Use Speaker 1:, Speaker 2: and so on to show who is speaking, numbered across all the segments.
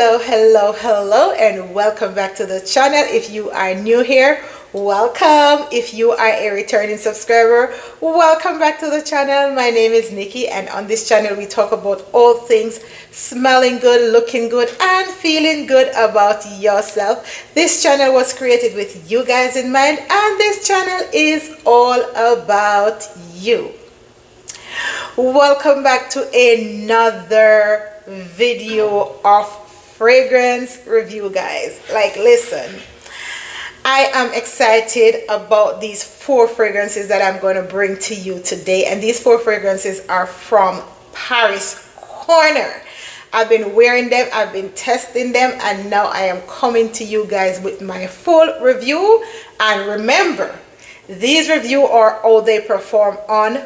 Speaker 1: Hello, and welcome back to the channel. If you are new here, welcome. If you are a returning subscriber, welcome back to the channel. My name is Nikki, and on this channel we talk about all things smelling good, looking good, and feeling good about yourself. This channel was created with you guys in mind, and this channel is all about you. Welcome back to another video of fragrance review, guys. Like, listen, I am excited about these 4 fragrances that I'm going to bring to you today, and these 4 fragrances are from Paris Corner. I've been wearing them, I've been testing them, and now I am coming to you guys with my full review. And remember, these reviews are how they perform on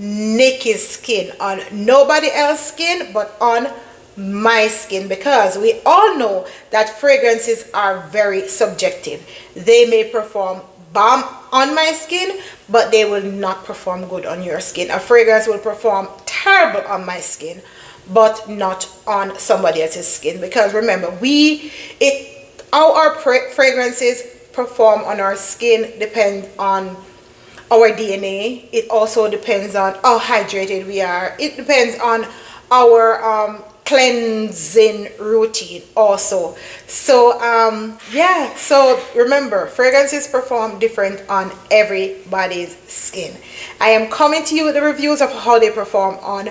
Speaker 1: Nikki's skin, on nobody else's skin but on my skin, because we all know that fragrances are very subjective. They may perform bomb on my skin, but they will not perform good on your skin. A fragrance will perform terrible on my skin but not on somebody else's skin, because remember, how our fragrances perform on our skin depends on our DNA. It also depends on how hydrated we are. It depends on our cleansing routine also. So yeah, so remember, fragrances perform different on everybody's skin. I am coming to you with the reviews of how they perform on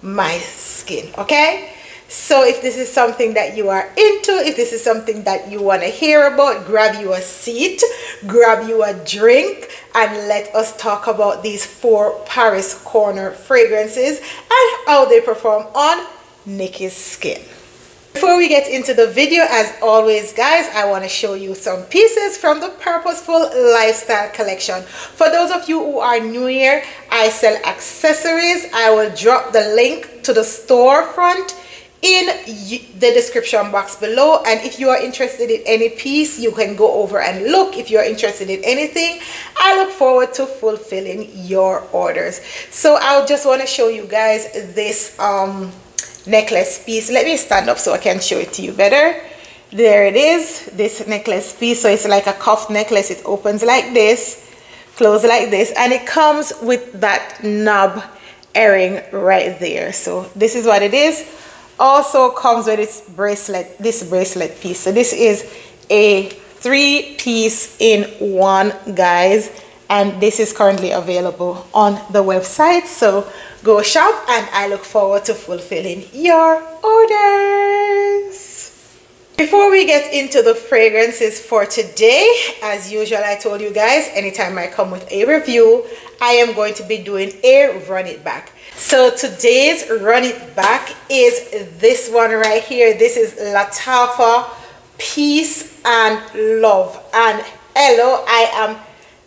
Speaker 1: my skin, okay? So if this is something that you are into, if this is something that you want to hear about, grab you a seat, grab you a drink, and let us talk about these 4 Paris Corner fragrances and how they perform on Nikki's skin. Before we get into the video, as always, guys, I want to show you some pieces from the Purposeful lifestyle collection. For those of you who are new here, I sell accessories. I will drop the link to the storefront in the description box below, and if you are interested in any piece, you can go over and look. If you are interested in anything, I look forward to fulfilling your orders. So I just want to show you guys this necklace piece. Let me stand up so I can show it to you better. There it is, this necklace piece. So it's like a cuff necklace. It opens like this, closes like this, and it comes with that knob earring right there. So this is what it is. Also comes with this bracelet piece. So this is a 3-piece in 1, guys, and this is currently available on the website. So go shop, and I look forward to fulfilling your orders. Before we get into the fragrances for today, as usual, I told you guys, anytime I come with a review, I am going to be doing a run it back. So today's run it back is this one right here. This is Lattafa Peace and Love. And hello, I am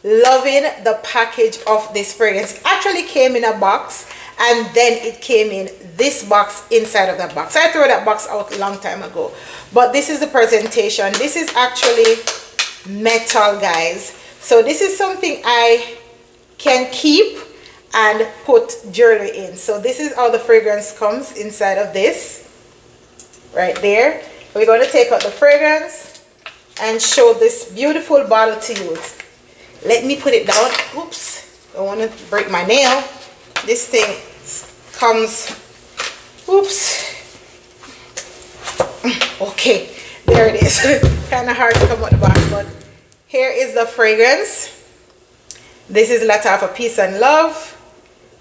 Speaker 1: loving the package of this fragrance. It actually came in a box, and then it came in this box inside of that box. I threw that box out a long time ago, but this is the presentation. This is actually metal, guys. So this is something I can keep and put jewelry in. So this is how the fragrance comes inside of this right there. We're going to take out the fragrance and show this beautiful bottle to you. Let me put it down. Oops, I want to break my nail. This thing comes, oops, okay, there it is. Kind of hard to come out the box, but here is the fragrance. This is Lattafa Peace and Love,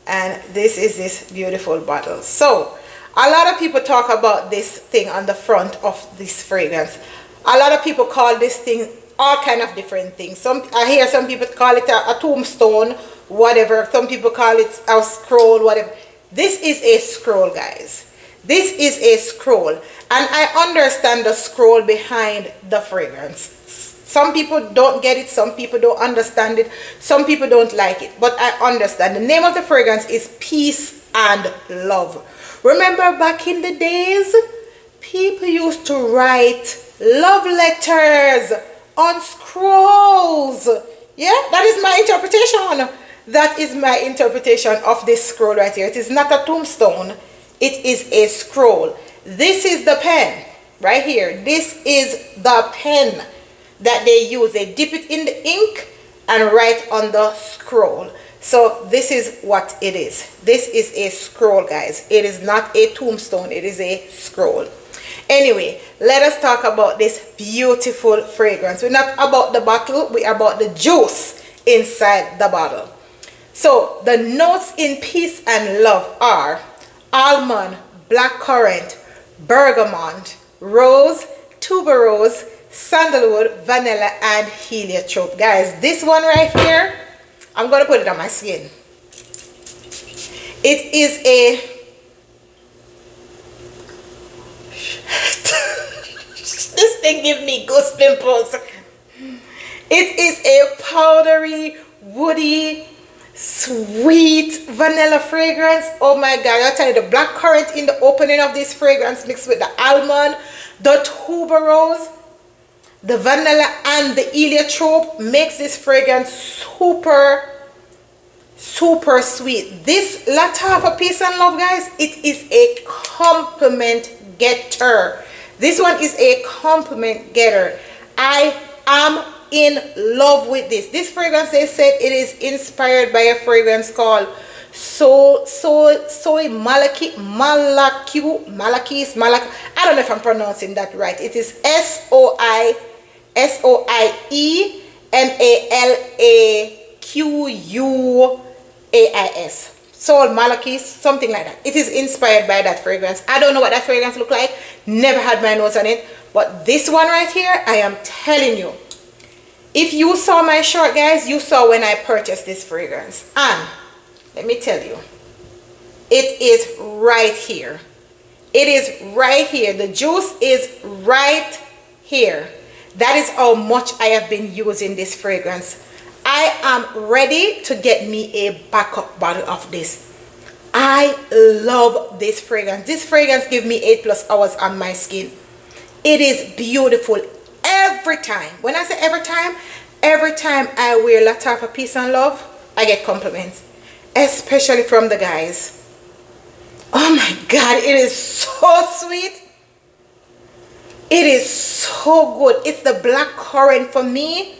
Speaker 1: and this is this beautiful bottle. So a lot of people talk about this thing on the front of this fragrance. A lot of people call this thing all kind of different things. I hear some people call it a tombstone, whatever. Some people call it a scroll, whatever. This is a scroll, guys. This is a scroll, and I understand the scroll behind the fragrance. Some people don't get it, some people don't understand it, some people don't like it, but I understand. The name of the fragrance is Peace and Love. Remember back in the days, people used to write love letters on scrolls. Yeah, that is my interpretation. That is my interpretation of this scroll right here. It is not a tombstone, it is a scroll. This is the pen. right here. This is the pen that they use. They dip it in the ink and write on the scroll. So this is what it is. This is a scroll, guys. It is not a tombstone. It is a scroll. Anyway, let us talk about this beautiful fragrance. We're not about the bottle. We are about the juice inside the bottle. So the notes in Peace and Love are almond, blackcurrant, bergamot, rose, tuberose, sandalwood, vanilla, and heliotrope. Guys, this one right here, I'm going to put it on my skin. It is a... this thing gives me goose pimples. It is a powdery, woody, sweet vanilla fragrance. Oh my god, I'll tell you, the blackcurrant in the opening of this fragrance mixed with the almond, the tuberose, the vanilla, and the heliotrope makes this fragrance super sweet. This Lattafa Peace and Love, guys, it is a compliment getter. This one is a compliment getter. I am in love with this. This fragrance, they said it is inspired by a fragrance called Soy Malaki. I don't know if I'm pronouncing that right. It is SOIEMALAQUAIS. Soul Malakis, something like that. It is inspired by that fragrance. I don't know what that fragrance look like. Never had my notes on it. But this one right here, I am telling you. If you saw my short, guys, you saw when I purchased this fragrance. And let me tell you, it is right here. It is right here. The juice is right here. That is how much I have been using this fragrance. I am ready to get me a backup bottle of this. I love this fragrance. This fragrance gives me 8+ hours on my skin. It is beautiful every time. When I say every time I wear Lattafa Peace and Love, I get compliments, especially from the guys. Oh my god, it is so sweet. It is so good. It's the blackcurrant for me,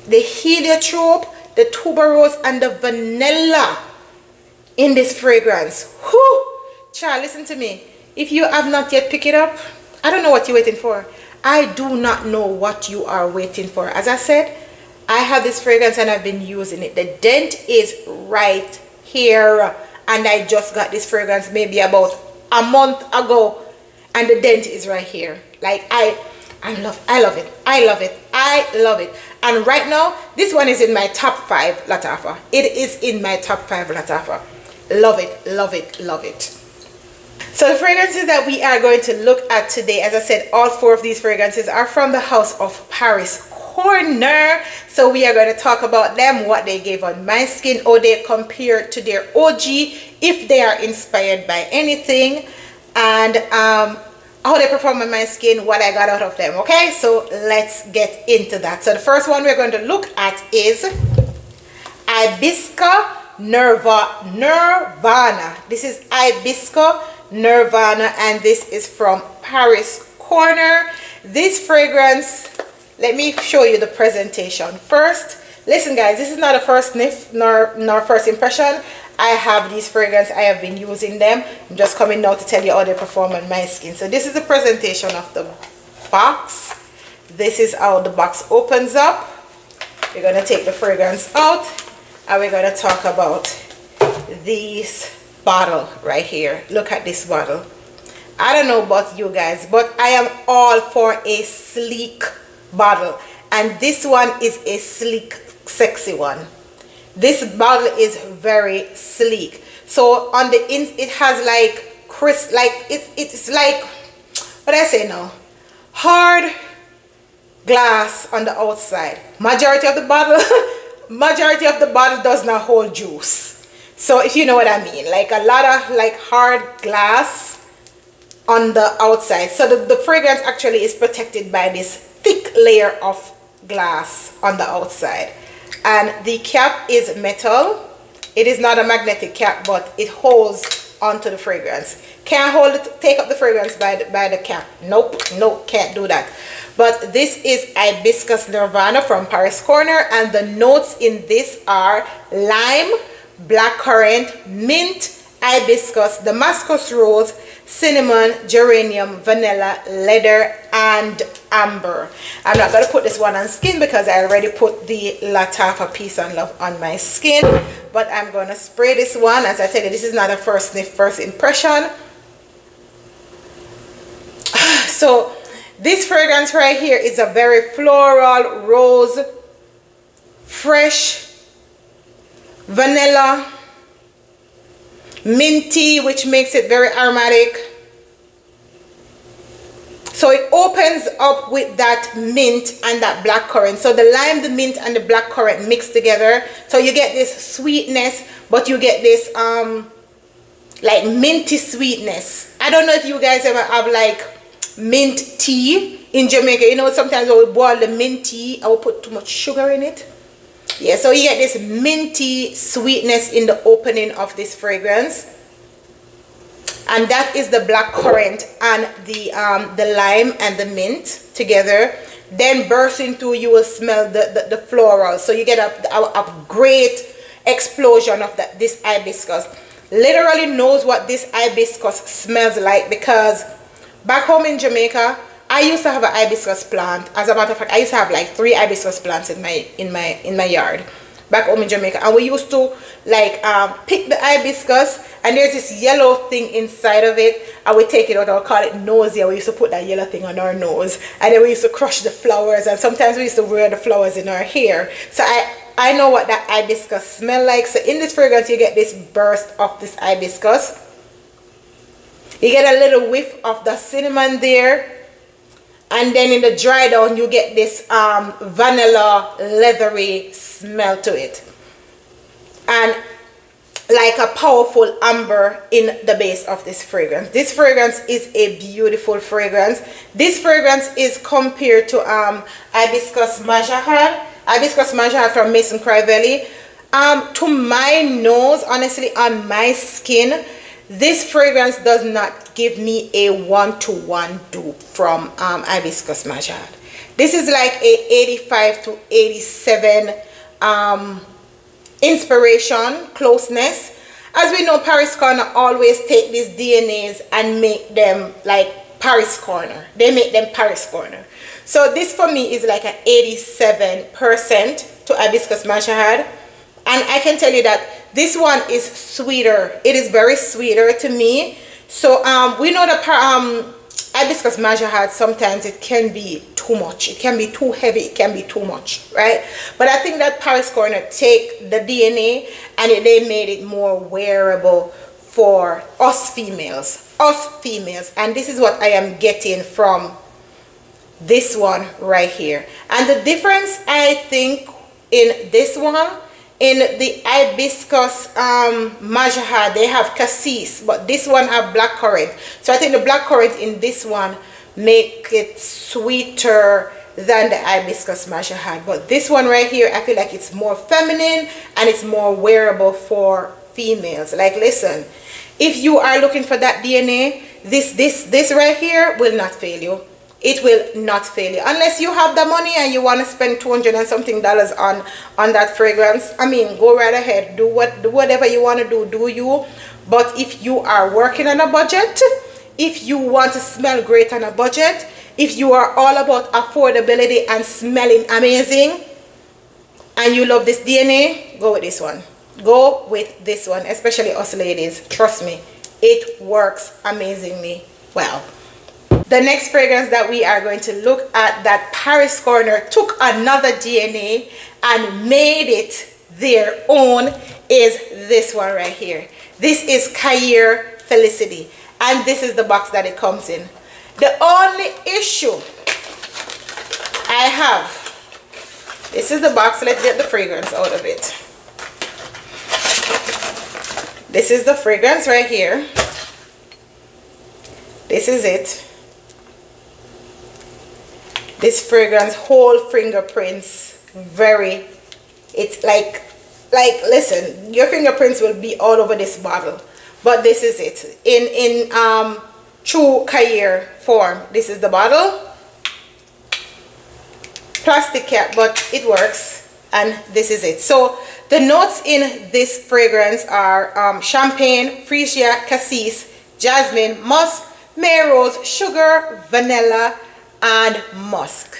Speaker 1: the heliotrope, the tuberose, and the vanilla in this fragrance. Whew! Child, listen to me. If you have not yet picked it up, I don't know what you're waiting for. I do not know what you are waiting for. As I said, I have this fragrance and I've been using it. The dent is right here. And I just got this fragrance maybe about a month ago. And the dent is right here. Like, I love it. And right now, this one is in my top 5 Lattafa. It is in my top 5 Lattafa. Love it. So the fragrances that we are going to look at today, as I said, all 4 of these fragrances are from the house of Paris Corner. So we are going to talk about them, what they gave on my skin, how they compare to their OG, if they are inspired by anything, and how they perform on my skin, what I got out of them. Okay, so let's get into that. So the first one we're going to look at is Ibiza Nirvana. This is Ibiza Nirvana, and this is from Paris Corner. This fragrance, let me show you the presentation first. Listen guys, this is not a first sniff nor first impression. I have these fragrance, I have been using them. I'm just coming now to tell you how they perform on my skin. So this is the presentation of the box. This is how the box opens up. We're going to take the fragrance out and we're going to talk about this bottle right here. Look at this bottle. I don't know about you guys, but I am all for a sleek bottle, and this one is a sleek, sexy one. This bottle is very sleek. So on the it has like crisp, like it's like, what I say now, hard glass on the outside. Majority of the bottle does not hold juice. So if you know what I mean, like a lot of like hard glass on the outside. So the fragrance actually is protected by this thick layer of glass on the outside. And the cap is metal. It is not a magnetic cap, but it holds onto the fragrance. Can't hold it, take up the fragrance by the cap. Nope, nope, can't do that. But this is Hibiscus Nirvana from Paris Corner, and the notes in this are lime, blackcurrant, mint, hibiscus, Damascus rose, cinnamon, geranium, vanilla, leather, and amber. I'm not going to put this one on skin because I already put the Lattafa Peace and Love on my skin, but I'm going to spray this one. As I tell you, this is not a first sniff, first impression. So this fragrance right here is a very floral, rose, fresh, vanilla, minty, which makes it very aromatic. So it opens up with that mint and that blackcurrant. So the lime, the mint, and the blackcurrant mixed together. So you get this sweetness, but you get this like minty sweetness. I don't know if you guys ever have like mint tea in Jamaica. You know, sometimes we boil the mint tea and we put too much sugar in it. Yeah, so you get this minty sweetness in the opening of this fragrance, and that is the blackcurrant and the lime and the mint together. Then bursting through, you will smell the floral. So you get a great explosion of this hibiscus. Literally knows what this hibiscus smells like, because back home in Jamaica, I used to have an hibiscus plant. As a matter of fact, I used to have like 3 hibiscus plants in my yard back home in Jamaica, and we used to like pick the hibiscus, and there's this yellow thing inside of it, and we take it out. I'll call it nausea. We used to put that yellow thing on our nose, and then we used to crush the flowers, and sometimes we used to wear the flowers in our hair. So I know what that hibiscus smell like. So in this fragrance, you get this burst of this hibiscus. You get a little whiff of the cinnamon there. And then in the dry down, you get this vanilla, leathery smell to it. And like a powerful amber in the base of this fragrance. This fragrance is a beautiful fragrance. This fragrance is compared to Hibiscus Majahad. Hibiscus Majahad from Maison Crivelli. To my nose, honestly, on my skin, this fragrance does not give me a one-to-one dupe from Hibiscus Majahad. This is like a 85 to 87 inspiration, closeness. As we know, Paris Corner always take these DNAs and make them like Paris Corner. They make them Paris Corner. So this for me is like an 87% to Hibiscus Majahad. And I can tell you that this one is sweeter. It is very sweeter to me. So we know that Hibiscus Majahad, sometimes it can be too much. It can be too heavy. It can be too much, right? But I think that Paris Corner take the DNA and they made it more wearable for us females. And this is what I am getting from this one right here. And the difference, I think, in this one, in the Hibiscus Majahad, they have cassis, but this one have blackcurrant. So I think the blackcurrant in this one make it sweeter than the Hibiscus Majahad. But this one right here, I feel like it's more feminine and it's more wearable for females. Like, listen, if you are looking for that DNA, this right here will not fail you. It will not fail you unless you have the money and you want to spend $200 and something on that fragrance. I mean, go right ahead, do whatever you want to do you. But if you are working on a budget, if you want to smell great on a budget, if you are all about affordability and smelling amazing, and you love this DNA, go with this one. Go with this one, especially us ladies. Trust me, it works amazingly well. The next fragrance that we are going to look at, that Paris Corner took another DNA and made it their own, is this one right here. This is Kier Felicity, and this is the box that it comes in. The only issue I have, this is the box. Let's get the fragrance out of it. This is the fragrance right here. This is it. This fragrance, whole fingerprints, it's like listen, your fingerprints will be all over this bottle. but this is it in true Kier form. This is the bottle, plastic cap, but it works, and this is it. So the notes in this fragrance are champagne, freesia, cassis, jasmine, musk, may rose, sugar, vanilla, and musk.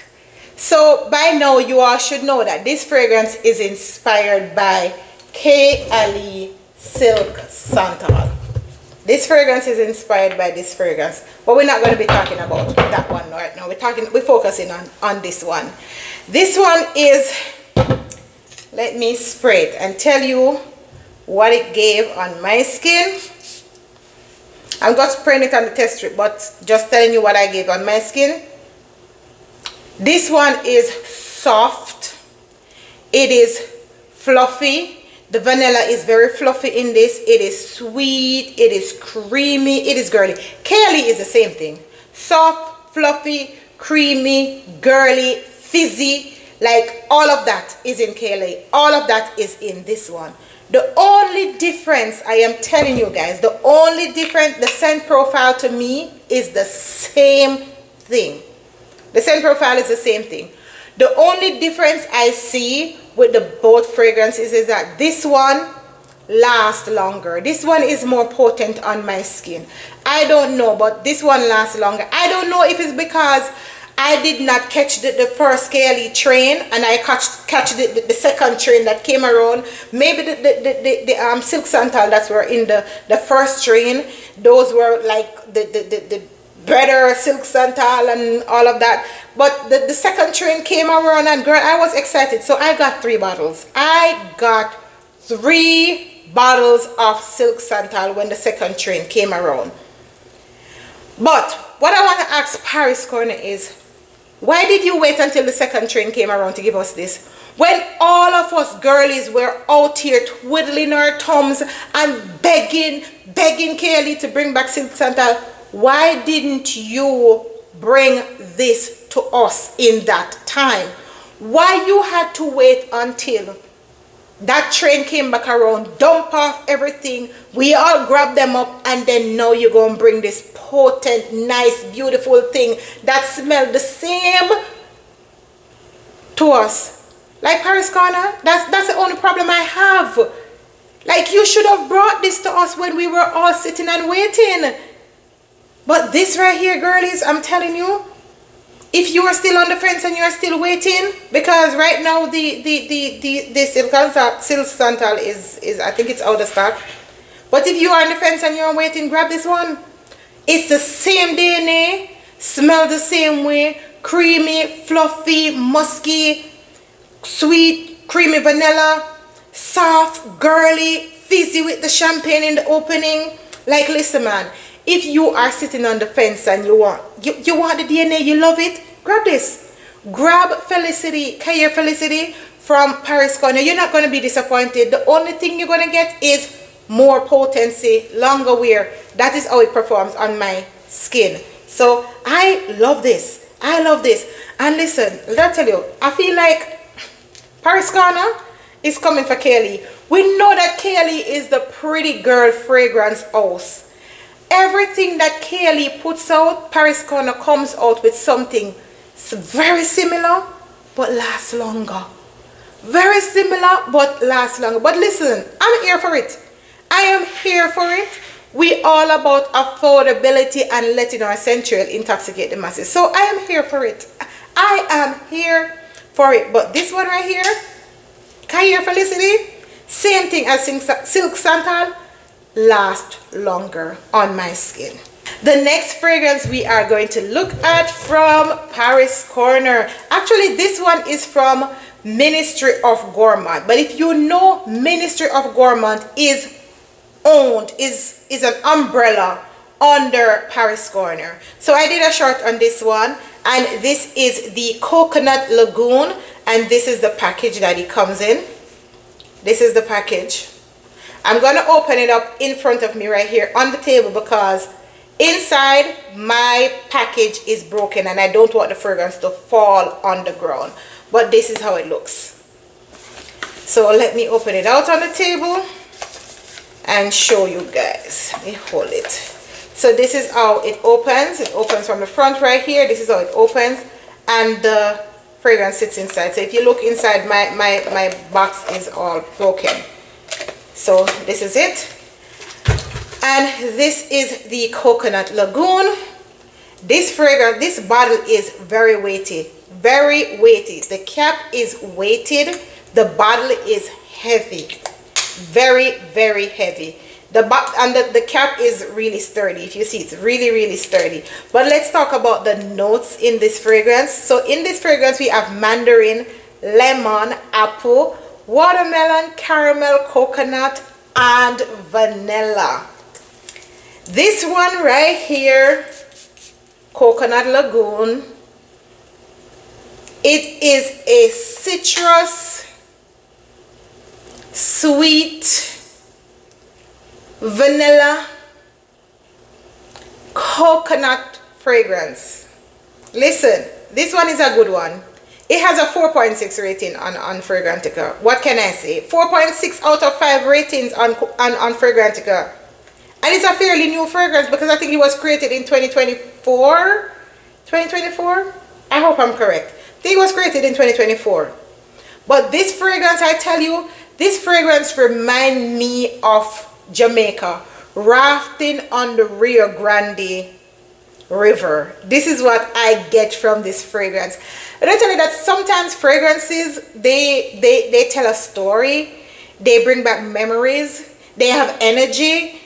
Speaker 1: So by now you all should know that this fragrance is inspired by Kier Silk Santal. This fragrance is inspired by this fragrance, but we're not going to be talking about that one right now. We're focusing on this one. This one is, let me spray it and tell you what it gave on my skin. I'm just spraying it on the test strip, but just telling you what I gave on my skin. This one is soft. It is fluffy. The vanilla is very fluffy in this. It is sweet. It is creamy. It is girly. Kier is the same thing. Soft, fluffy, creamy, girly, fizzy. Like all of that is in Kier. All of that is in this one. The only difference, I am telling you guys, the only difference, the scent profile to me is the same thing. The scent profile is the same thing. The only difference I see with the both fragrances is that this one lasts longer. This one is more potent on my skin. I don't know, but this one lasts longer. I don't know if it's because I did not catch the first Kier train and I catch the second train that came around. Maybe the Silk Santal that were in the first train, those were like the better Silk Santal and all of that. But the second train came around and girl, I was excited. So I got 3 bottles. I got 3 bottles of Silk Santal when the second train came around. But what I want to ask Paris Corner is, why did you wait until the second train came around to give us this? When all of us girlies were out here twiddling our thumbs and begging Kier to bring back Silk Santal, why didn't you bring this to us in that time? Why you had to wait until that train came back around, dump off everything, we all grab them up, and then now you're going to bring this potent, nice, beautiful thing that smells the same to us? Like Paris Corner, that's the only problem I have. Like, you should have brought this to us when we were all sitting and waiting. But this right here, girlies, I'm telling you, if you are still on the fence and you are still waiting, because right now the Silk Santal is I think it's out of stock. But if you are on the fence and you're waiting, grab this one. It's the same DNA, smell the same way, creamy, fluffy, musky, sweet, creamy vanilla, soft, girly, fizzy with the champagne in the opening. Like, listen, man. If you are sitting on the fence and you want the DNA, you love it, grab this. Grab Felicity, Kier Felicity from Paris Corner. You're not going to be disappointed. The only thing you're going to get is more potency, longer wear. That is how it performs on my skin. So I love this. I love this. And listen, let me tell you, I feel like Paris Corner is coming for Kier. We know that Kier is the pretty girl fragrance house. Everything that Kier puts out, Paris Corner comes out with something very similar but lasts longer. Very similar but lasts longer. But listen, I'm here for it. I am here for it. We all about affordability and letting our sensual intoxicate the masses. So I am here for it. I am here for it. But this one right here, Kier Felicity, same thing as Silk Santal, last longer on my skin. The next fragrance we are going to look at from Paris Corner. Actually, this one is from Ministry of Gourmand. But if you know, Ministry of Gourmand is owned, is an umbrella under Paris Corner. So I did a short on this one, and this is the Coconut Lagoon, and this is the package that it comes in. This is the package. I'm going to open it up in front of me right here on the table because inside my package is broken and I don't want the fragrance to fall on the ground. But this is how it looks. So let me open it out on the table. and show you guys. Let me hold it. So this is how it opens. It opens from the front right here. This is how it opens, and the fragrance sits inside. So if you look inside, my box is all broken. So this is it, and this is the Coconut Lagoon. This fragrance, this bottle is very weighty, very weighty. The cap is weighted, the bottle is heavy, very, very heavy. The cap is really sturdy. If you see, it's really, really sturdy. But let's talk about the notes in this fragrance. So in this fragrance, we have mandarin, lemon, apple, watermelon, caramel, coconut, and vanilla. This one right here, Coconut Lagoon, it is a citrus, sweet, vanilla, coconut fragrance. Listen, this one is a good one. It has a 4.6 rating on Fragrantica. What can I say? 4.6 out of 5 ratings on Fragrantica. And it's a fairly new fragrance because I think it was created in 2024. 2024? I hope I'm correct. I think it was created in 2024. But this fragrance, I tell you, this fragrance reminds me of Jamaica, rafting on the Rio Grande River. This is what I get from this fragrance. And I tell you that sometimes fragrances, they tell a story, they bring back memories, they have energy.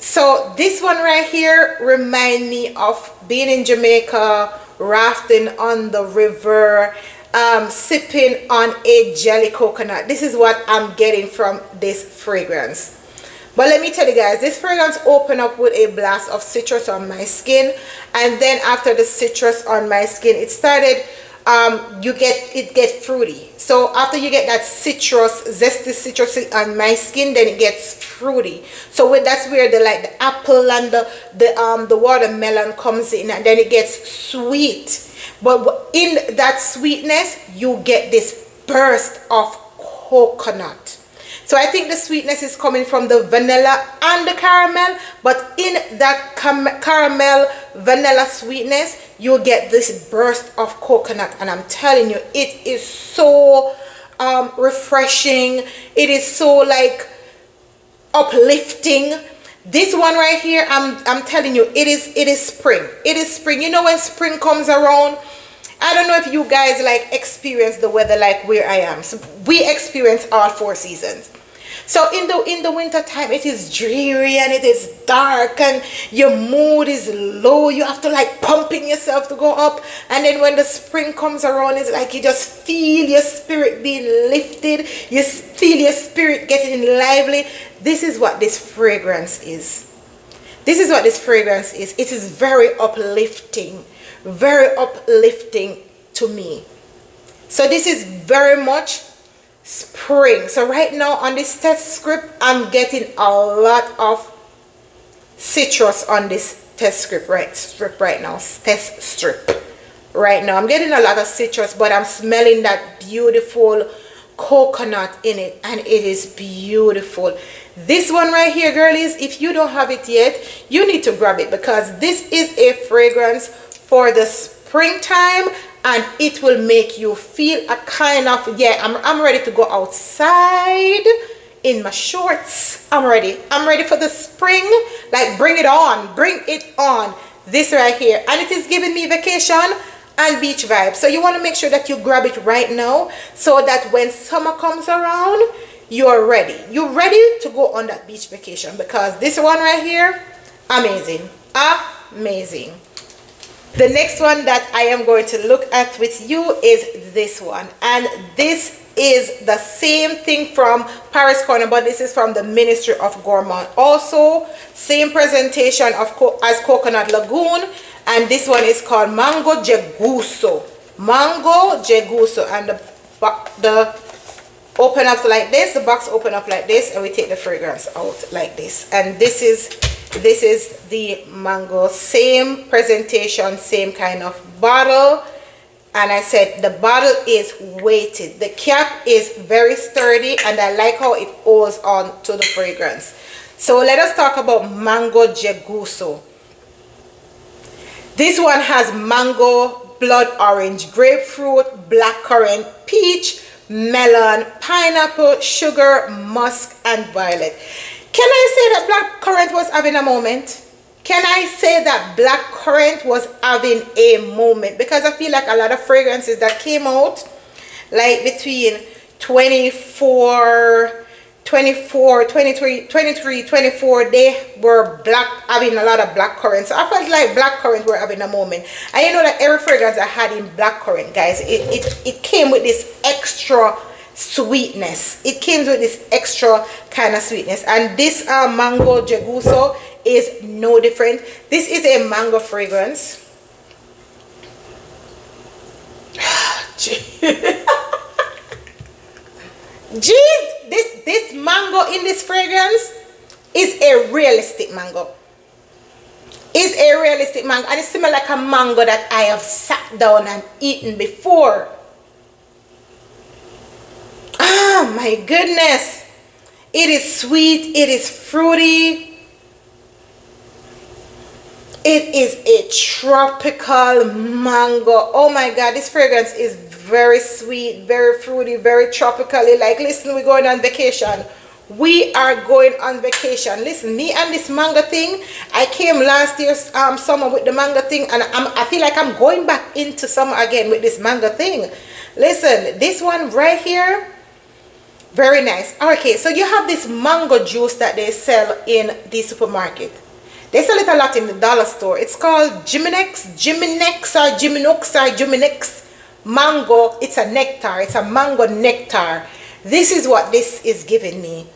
Speaker 1: So this one right here reminds me of being in Jamaica, rafting on the river, sipping on a jelly coconut. This is what I'm getting from this fragrance. But let me tell you guys, this fragrance opened up with a blast of citrus on my skin, and then after the citrus on my skin, it started it gets fruity. So after you get that citrus, zesty citrus on my skin, then it gets fruity. So that's where the apple and the watermelon comes in, and then it gets sweet. But in that sweetness, you get this burst of coconut. So I think the sweetness is coming from the vanilla and the caramel, but in that caramel vanilla sweetness, you get this burst of coconut, and I'm telling you, it is so refreshing. It is so like uplifting. This one right here, I'm telling you, it is spring. It is spring. You know, when spring comes around, I don't know if you guys like experience the weather like where I am. So we experience all 4 seasons. So in the winter time, it is dreary and it is dark and your mood is low. You have to like pumping yourself to go up. And then when the spring comes around, it's like you just feel your spirit being lifted. You feel your spirit getting lively. This is what this fragrance is. This is what this fragrance is. It is very uplifting to me. So this is very much spring. So right now on this test strip, I'm getting a lot of citrus on this test strip right now. I'm getting a lot of citrus, but I'm smelling that beautiful coconut in it, and it is beautiful. This one right here, girlies, if you don't have it yet, you need to grab it, because this is a fragrance for the springtime, and it will make you feel a kind of, yeah, I'm ready to go outside in my shorts. I'm ready for the spring. Like, bring it on. This right here, and it is giving me vacation and beach vibes. So you want to make sure that you grab it right now, so that when summer comes around, you're ready. You're ready to go on that beach vacation, because this one right here, amazing. The next one that I am going to look at with you is this one, and this is the same thing from Paris Corner, but this is from the Ministry of Gourmand. Also, same presentation as Coconut Lagoon, and this one is called Mango Juso. And the open up like this, the box open up like this, and we take the fragrance out like this. And this is the mango, same presentation, same kind of bottle. And I said the bottle is weighted. The cap is very sturdy, and I like how it holds on to the fragrance. So let us talk about Mango Juso. This one has mango, blood orange, grapefruit, blackcurrant, peach, melon, pineapple, sugar, musk, and violet. Can I say that blackcurrant was having a moment? Can I say that blackcurrant was having a moment? Because I feel like a lot of fragrances that came out, like between 24, 23, 24, they were having a lot of blackcurrant. So I felt like blackcurrant were having a moment. And you know that every fragrance I had in blackcurrant, guys, it came with this extra sweetness. It came with this extra kind of sweetness. And this Mango Juso is no different. This is a mango fragrance. Jeez, this mango in this fragrance is a realistic mango. Is a realistic mango, and it's similar like a mango that I have sat down and eaten before. Ah, my goodness. It is sweet, it is fruity. It is a tropical mango. Oh my God, this fragrance is very sweet, very fruity, very tropically. Like, listen, we're going on vacation. We are going on vacation. Listen, me and this mango thing, I came last year summer with the mango thing, and I feel like I'm going back into summer again with this mango thing. Listen, this one right here, very nice. Okay, so you have this mango juice that they sell in the supermarket. They sell it a lot in the dollar store. It's called Jiminix mango. It's a nectar. It's a mango nectar. This is what this is giving me.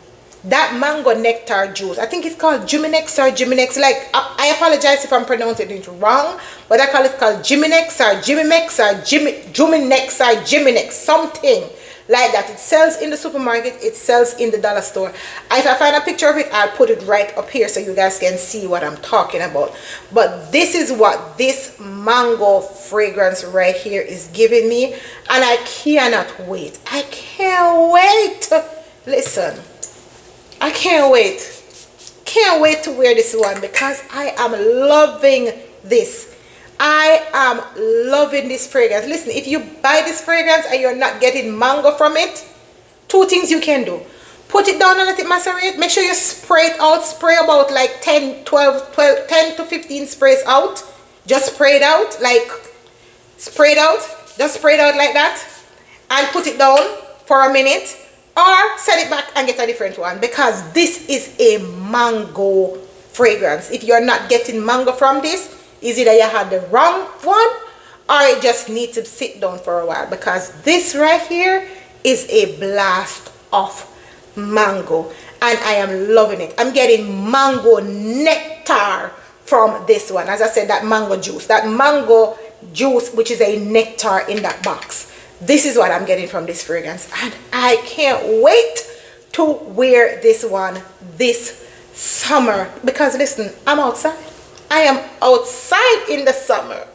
Speaker 1: That mango nectar juice. I think it's called Jiminix. Like, I apologize if I'm pronouncing it wrong, but I call it called Jiminix, something like that. It sells in the supermarket, it sells in the dollar store. If I find a picture of it, I'll put it right up here so you guys can see what I'm talking about. But this is what this mango fragrance right here is giving me, and I cannot wait. I can't wait. Listen, I can't wait. Can't wait to wear this one because I am loving this. I am loving this fragrance. Listen, if you buy this fragrance and you're not getting mango from it, two things you can do. Put it down and let it macerate. Make sure you spray it out. Spray about like 10 to 15 sprays out. Just spray it out. Like, spray it out. Just spray it out like that. And put it down for a minute. Or set it back and get a different one. Because this is a mango fragrance. If you're not getting mango from this, is either you had the wrong one or you just need to sit down for a while, because this right here is a blast of mango and I am loving it. I'm getting mango nectar from this one. As I said, that mango juice, which is a nectar in that box. This is what I'm getting from this fragrance, and I can't wait to wear this one this summer, because listen, I'm outside. I am outside in the summer.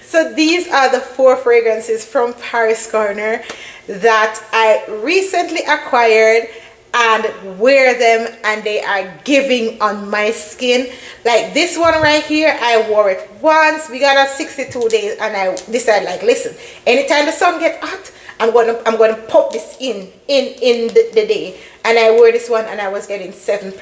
Speaker 1: So these are the 4 fragrances from Paris Corner that I recently acquired and wear them, and they are giving on my skin. Like this one right here, I wore it once. We got 62 days and I decided, like, listen, anytime the sun gets hot, I'm gonna pop this in the day. And I wore this one and I was getting 7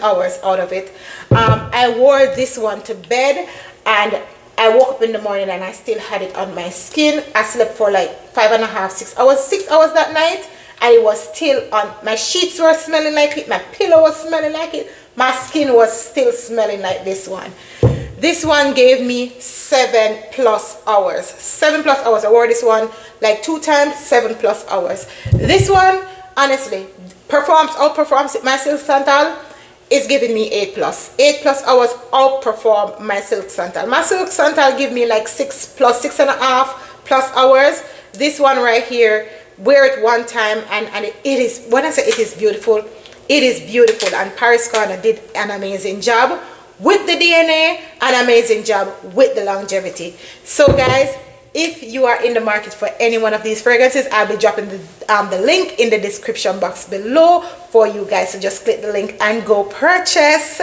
Speaker 1: hours out of it. I wore this one to bed and I woke up in the morning and I still had it on my skin. I slept for like 5.5, 6 hours. 6 hours that night, and it was still on. My sheets were smelling like it. My pillow was smelling like it. My skin was still smelling like this one. This one gave me 7+ hours. 7+ hours. I wore this one like 2 times, 7+ hours. This one, honestly, outperforms my Silk Santal. Is giving me 8+. 8+ hours outperform my Silk Santal. My Silk Santal give me like 6.5+ hours. This one right here, wear it one time and it is, when I say it is beautiful, it is beautiful. And Paris Corner did an amazing job with the DNA, an amazing job with the longevity. So guys, if you are in the market for any one of these fragrances, I'll be dropping the link in the description box below for you guys. So just click the link and go purchase.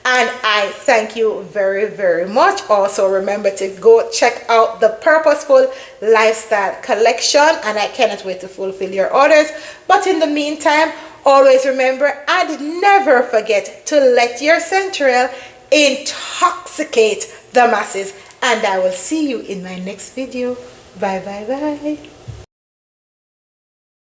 Speaker 1: And I thank you very, very much. Also, remember to go check out the Purposeful Lifestyle Collection. And I cannot wait to fulfill your orders. But in the meantime, always remember and never forget to let your scent trail intoxicate the masses. And I will see you in my next video. Bye, bye, bye.